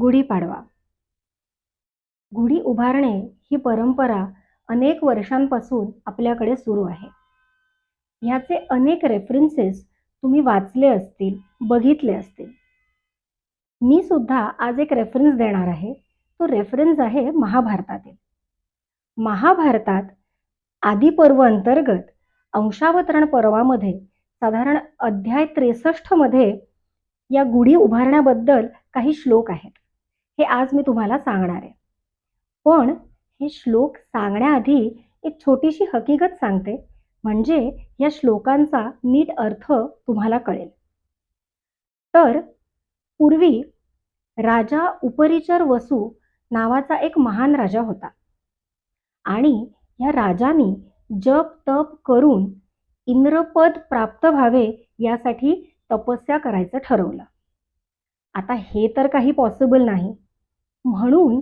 गुढीपाडवा. गुढी उभारणे ही परंपरा अनेक वर्षांपासून आपल्याकडे सुरू आहे. ह्याचे अनेक रेफरन्सेस तुम्ही वाचले असतील, बघितले असतील. मी सुद्धा आज एक रेफरन्स देणार आहे. तो रेफरन्स आहे महाभारतातील. महाभारतात आदिपर्व अंतर्गत अंशावतरण पर्वामध्ये साधारण अध्याय 63 मध्ये या गुढी उभारण्याबद्दल काही श्लोक आहेत. हे आज मी तुम्हाला सांगणार आहे. पण हे श्लोक सांगण्याआधी एक छोटीशी हकीकत सांगते, म्हणजे या श्लोकांचा नीट अर्थ तुम्हाला कळेल. तर पूर्वी राजा उपरिचर वसू नावाचा एक महान राजा होता आणि या राजाने जप तप करून इंद्रपद प्राप्त व्हावे यासाठी तपस्या करायचं ठरवलं. आता हे तर काही पॉसिबल नाही, म्हणून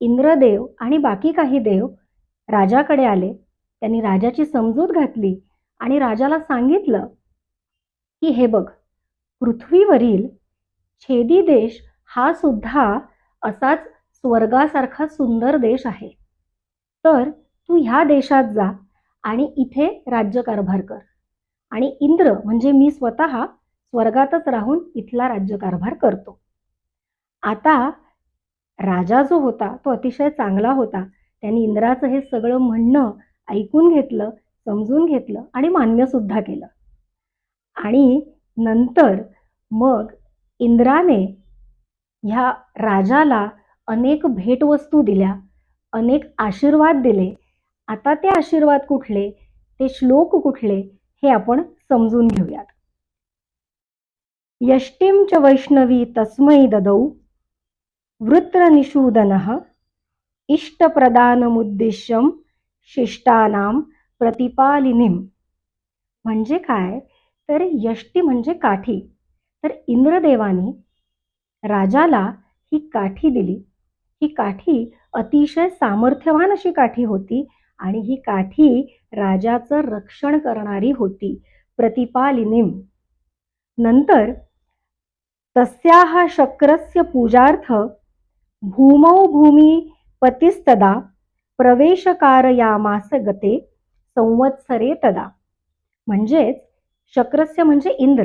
इंद्रदेव आणि बाकी काही देव राजाकडे आले. त्यांनी राजाची समजूत घातली आणि राजाला सांगितलं की हे बघ, पृथ्वीवरील छेदी देश हा सुद्धा असाच स्वर्गासारखा सुंदर देश आहे. तर तू ह्या देशात जा आणि इथे राज्यकारभार कर, आणि इंद्र म्हणजे मी स्वतः स्वर्गातच राहून इथला राज्यकारभार करतो. आता राजा जो होता तो अतिशय चांगला होता. त्यांनी इंद्राचं हे सगळं म्हणणं ऐकून घेतलं, समजून घेतलं आणि मान्य सुद्धा केलं. आणि नंतर मग इंद्राने ह्या राजाला अनेक भेटवस्तू दिल्या, अनेक आशीर्वाद दिले. आता ते आशीर्वाद कुठले, ते श्लोक कुठले, हे आपण समजून घेऊयात. यष्टिं च वैष्णवी तस्मै ददौ वृत्रनिषूदनः इष्टप्रदानमुद्दिश्यं शिष्टानां प्रतिपालिनीं. म्हणजे काय, तर यष्टी म्हणजे काठी. तर इंद्रदेवानी राजाला ही काठी दिली. ही काठी अतिशय सामर्थ्यवान अशी काठी होती आणि ही काठी राजाचं रक्षण करणारी होती, प्रतिपालिनीं. नंतर तस्याः शक्रस्य पूजार्थ भूमौ भूमिपतिस्तदा प्रवेशकारयामास गते संवत्सरे तदा. म्हणजेच शक्रस्य म्हणजे इंद्र.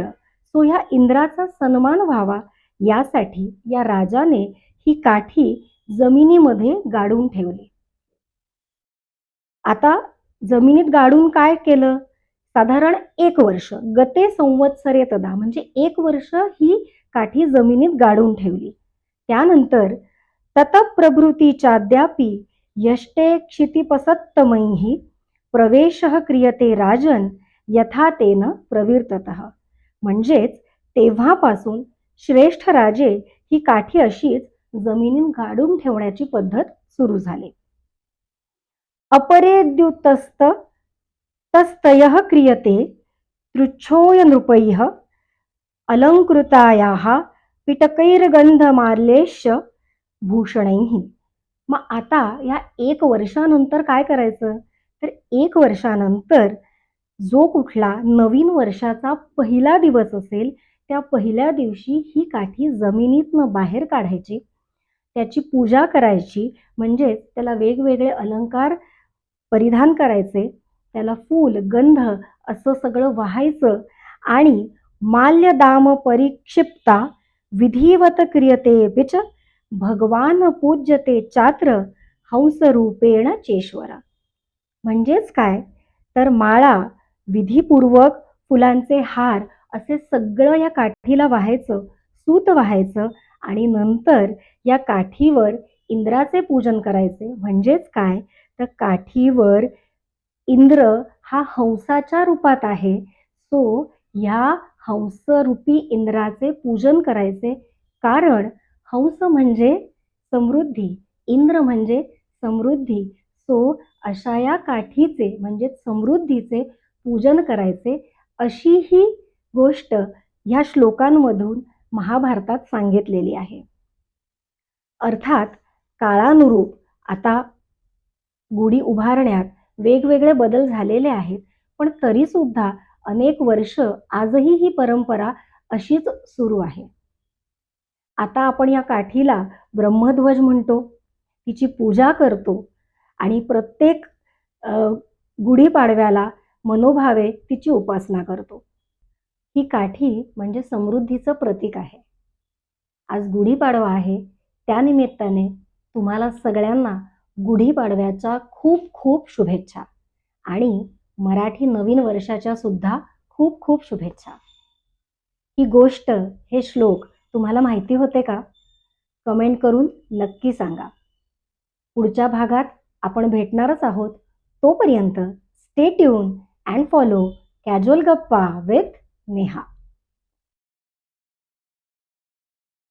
सो ह्या इंद्राचा सन्मान व्हावा यासाठी या राजाने ही काठी जमिनीमध्ये गाडून ठेवली. आता जमिनीत गाडून काय केलं, साधारण 1 वर्ष, गते संवत्सरे तदा म्हणजे 1 वर्ष ही काठी जमिनीत गाडून ठेवली. त्यानंतर ततप्रभृतीचाद्यापि यष्टे क्षितिपसत्तमैः प्रवेशः क्रियते राजन यथा तेन प्रवीर्ततः. म्हणजेच तेव्हापासून श्रेष्ठ राजे ही काठी अशीच जमिनीत गाडून ठेवण्याची पद्धत सुरू झाली. अपरेद्युतस्त तस्तयः क्रियते तृच्छोय नृपैः अलंकृतायाः पिटकैर्गंधमाल्येश्य भूषणैः. मग आता या 1 वर्षानंतर काय करायचं, तर 1 वर्षानंतर जो कुठला नवीन वर्षाचा पहिला दिवस असेल, त्या पहिल्या दिवशी ही काठी जमिनीतनं बाहेर काढायची, त्याची पूजा करायची. म्हणजे त्याला वेगवेगळे अलंकार परिधान करायचे, त्याला फूल गंध असं सगळं वाहायचं आणि माल्यदाम परिक्षिप्ता विधिवत क्रियते बिच भगवान पूज्यते चात्र हंसरूपेण चेश्वरा. म्हणजेच काय, तर माळा, विधीपूर्वक फुलांचे हार असे सगळं या काठीला वाहायचं, सूत वाहायचं आणि नंतर या काठीवर इंद्राचे पूजन करायचे. म्हणजेच काय, तर काठीवर इंद्र हा हंसाच्या रूपात आहे. सो ह्या हंसरूपी इंद्राचे पूजन करायचे, कारण हंस म्हणजे समृद्धी, इंद्र म्हणजे समृद्धी. सो अशा या काठीचे म्हणजे समृद्धीचे पूजन करायचे, अशी ही गोष्ट ह्या श्लोकांमधून महाभारतात सांगितलेली आहे. अर्थात काळानुरूप आता गुढी उभारण्यात वेगवेगळे बदल झालेले आहेत, पण तरी सुद्धा अनेक वर्ष आजही ही परंपरा अशीच सुरू आहे. आता आपण या काठीला ब्रह्मध्वज म्हणतो, तिची पूजा करतो आणि प्रत्येक गुढीपाडव्याला मनोभावे तिची उपासना करतो. ही काठी म्हणजे समृद्धीचं प्रतीक आहे. आज गुढीपाडवा आहे, त्यानिमित्ताने तुम्हाला सगळ्यांना गुढीपाडव्याच्या खूप खूप शुभेच्छा आणि मराठी नवीन वर्षाच्या सुद्धा खूप खूप शुभेच्छा. ही गोष्ट, हे श्लोक तुम्हाला माहिती होते का? कमेंट करून नक्की सांगा. पुढच्या भागात आपण भेटणारच आहोत. तोपर्यंत stay tune and follow casual गप्पा विथ नेहा.